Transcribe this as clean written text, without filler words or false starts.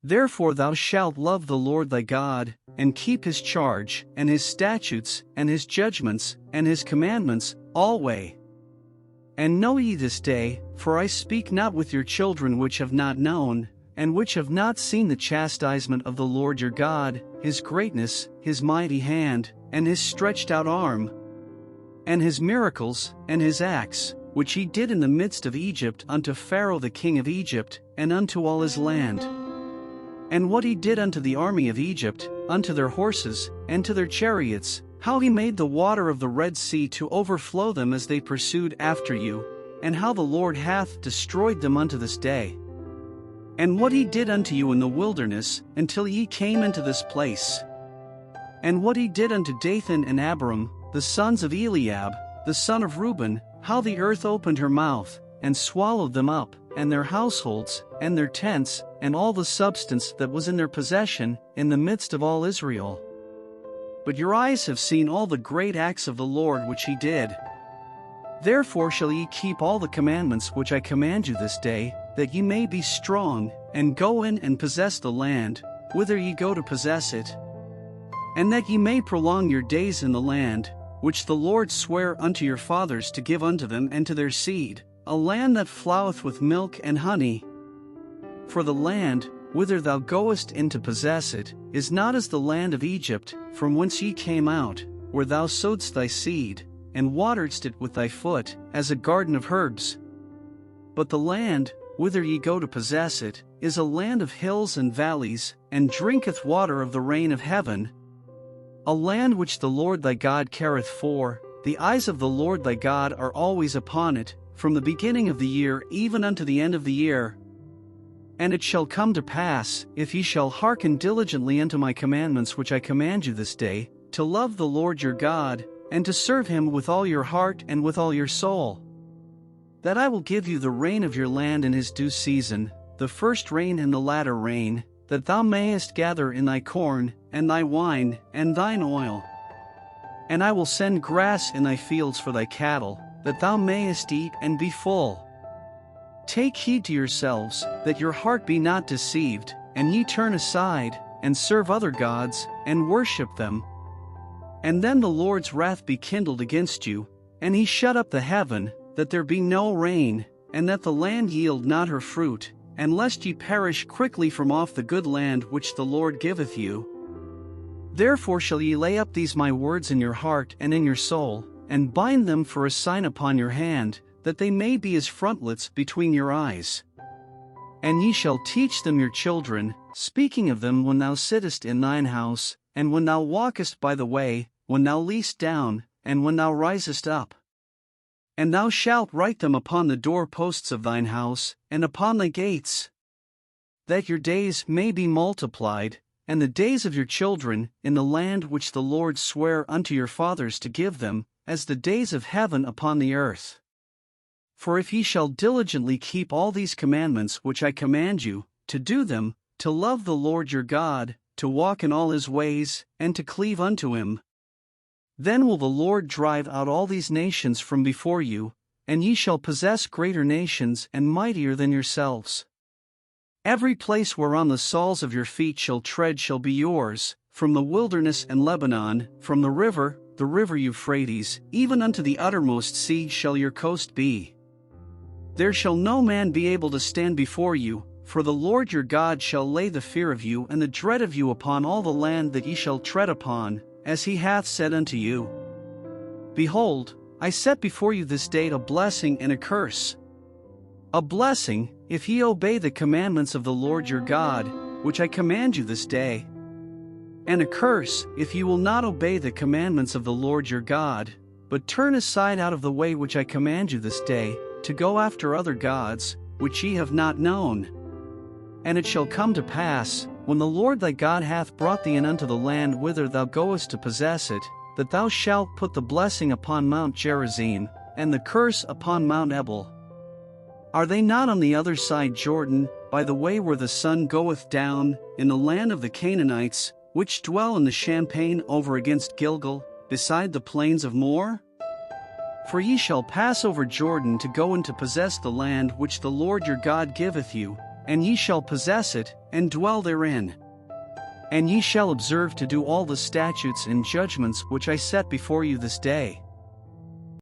Therefore thou shalt love the Lord thy God, and keep his charge, and his statutes, and his judgments, and his commandments, alway. And know ye this day, for I speak not with your children which have not known, and which have not seen the chastisement of the Lord your God, his greatness, his mighty hand, and his stretched out arm, and his miracles, and his acts, which he did in the midst of Egypt unto Pharaoh the king of Egypt, and unto all his land. And what he did unto the army of Egypt, unto their horses, and to their chariots, how he made the water of the Red Sea to overflow them as they pursued after you, and how the Lord hath destroyed them unto this day. And what he did unto you in the wilderness, until ye came into this place. And what he did unto Dathan and Abiram, the sons of Eliab, the son of Reuben, how the earth opened her mouth, and swallowed them up, and their households, and their tents, and all the substance that was in their possession, in the midst of all Israel. But your eyes have seen all the great acts of the Lord which he did. Therefore shall ye keep all the commandments which I command you this day, that ye may be strong, and go in and possess the land, whither ye go to possess it. And that ye may prolong your days in the land, which the Lord sware unto your fathers to give unto them and to their seed, a land that floweth with milk and honey. For the land, whither thou goest in to possess it, is not as the land of Egypt, from whence ye came out, where thou sowedst thy seed, and wateredst it with thy foot, as a garden of herbs. But the land, whither ye go to possess it, is a land of hills and valleys, and drinketh water of the rain of heaven, a land which the Lord thy God careth for. The eyes of the Lord thy God are always upon it, from the beginning of the year even unto the end of the year. And it shall come to pass, if ye shall hearken diligently unto my commandments which I command you this day, to love the Lord your God, and to serve him with all your heart and with all your soul, that I will give you the rain of your land in his due season, the first rain and the latter rain, that thou mayest gather in thy corn, and thy wine, and thine oil. And I will send grass in thy fields for thy cattle, that thou mayest eat and be full. Take heed to yourselves, that your heart be not deceived, and ye turn aside, and serve other gods, and worship them. And then the Lord's wrath be kindled against you, and he shut up the heaven, that there be no rain, and that the land yield not her fruit, and lest ye perish quickly from off the good land which the Lord giveth you. Therefore shall ye lay up these my words in your heart and in your soul, and bind them for a sign upon your hand, that they may be as frontlets between your eyes. And ye shall teach them your children, speaking of them when thou sittest in thine house, and when thou walkest by the way, when thou liest down, and when thou risest up. And thou shalt write them upon the doorposts of thine house, and upon thy gates, that your days may be multiplied, and the days of your children, in the land which the Lord sware unto your fathers to give them, as the days of heaven upon the earth. For if ye shall diligently keep all these commandments which I command you, to do them, to love the Lord your God, to walk in all his ways, and to cleave unto him, then will the Lord drive out all these nations from before you, and ye shall possess greater nations and mightier than yourselves. Every place whereon the soles of your feet shall tread shall be yours, from the wilderness and Lebanon, from the river Euphrates, even unto the uttermost sea shall your coast be. There shall no man be able to stand before you, for the Lord your God shall lay the fear of you and the dread of you upon all the land that ye shall tread upon, as he hath said unto you. Behold, I set before you this day a blessing and a curse. A blessing, if ye obey the commandments of the Lord your God, which I command you this day. And a curse, if ye will not obey the commandments of the Lord your God, but turn aside out of the way which I command you this day, to go after other gods, which ye have not known. And it shall come to pass, when the Lord thy God hath brought thee in unto the land whither thou goest to possess it, that thou shalt put the blessing upon Mount Gerizim, and the curse upon Mount Ebal. Are they not on the other side Jordan, by the way where the sun goeth down, in the land of the Canaanites, which dwell in the champaign over against Gilgal, beside the plains of Moor? For ye shall pass over Jordan to go and to possess the land which the Lord your God giveth you, and ye shall possess it, and dwell therein. And ye shall observe to do all the statutes and judgments which I set before you this day.